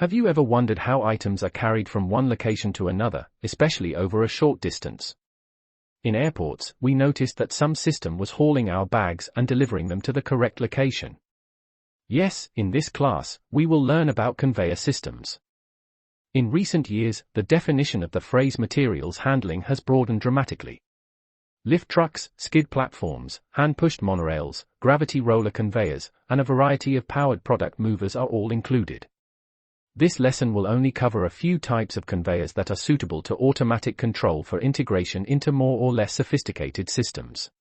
Have you ever wondered how items are carried from one location to another, especially over a short distance? In airports, we noticed that some system was hauling our bags and delivering them to the correct location. Yes, in this class, we will learn about conveyor systems. In recent years, the definition of the phrase materials handling has broadened dramatically. Lift trucks, skid platforms, hand-pushed monorails, gravity roller conveyors, and a variety of powered product movers are all included. This lesson will only cover a few types of conveyors that are suitable to automatic control for integration into more or less sophisticated systems.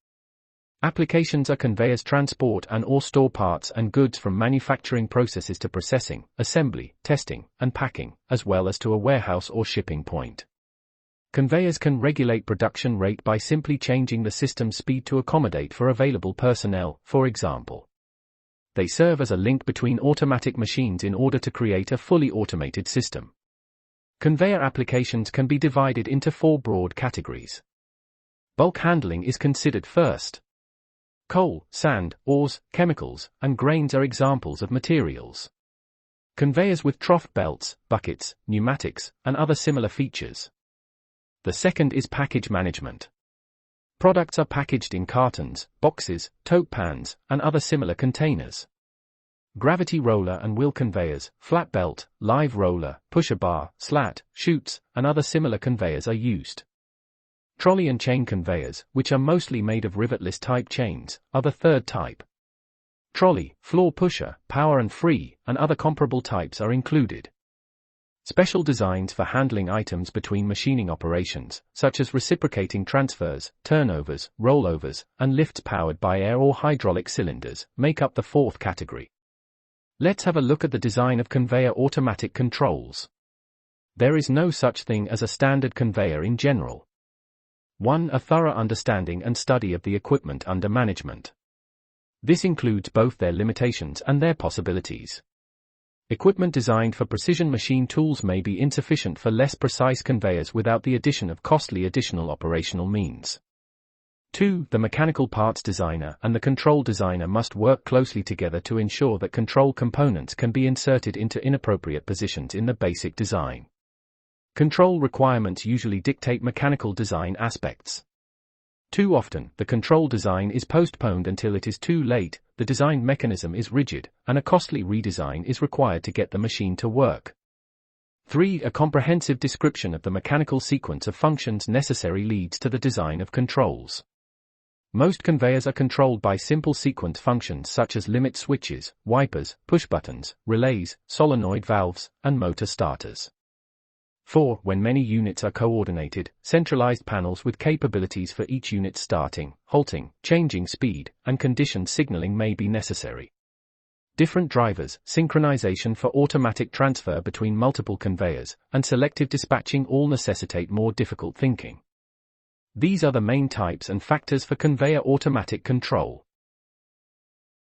Applications are conveyors transport and/or store parts and goods from manufacturing processes to processing, assembly, testing, and packing, as well as to a warehouse or shipping point. Conveyors can regulate production rate by simply changing the system speed to accommodate for available personnel, for example. They serve as a link between automatic machines in order to create a fully automated system. Conveyor applications can be divided into 4 broad categories. Bulk handling is considered first. Coal, sand, ores, chemicals, and grains are examples of materials. Conveyors with trough belts, buckets, pneumatics, and other similar features. The second is package management. Products are packaged in cartons, boxes, tote pans, and other similar containers. Gravity roller and wheel conveyors, flat belt, live roller, pusher bar, slat, chutes, and other similar conveyors are used. Trolley and chain conveyors, which are mostly made of rivetless type chains, are the third type. Trolley, floor pusher, power and free, and other comparable types are included. Special designs for handling items between machining operations, such as reciprocating transfers, turnovers, rollovers, and lifts powered by air or hydraulic cylinders, make up the 4th category. Let's have a look at the design of conveyor automatic controls. There is no such thing as a standard conveyor in general. 1. A thorough understanding and study of the equipment under management. This includes both their limitations and their possibilities. Equipment designed for precision machine tools may be insufficient for less precise conveyors without the addition of costly additional operational means. 2. The mechanical parts designer and the control designer must work closely together to ensure that control components can be inserted into inappropriate positions in the basic design. Control requirements usually dictate mechanical design aspects. Too often, the control design is postponed until it is too late, the design mechanism is rigid, and a costly redesign is required to get the machine to work. 3. A comprehensive description of the mechanical sequence of functions necessary leads to the design of controls. Most conveyors are controlled by simple sequence functions such as limit switches, wipers, push buttons, relays, solenoid valves, and motor starters. 4. When many units are coordinated, centralized panels with capabilities for each unit starting, halting, changing speed, and condition signaling may be necessary. Different drivers, synchronization for automatic transfer between multiple conveyors, and selective dispatching all necessitate more difficult thinking. These are the main types and factors for conveyor automatic control.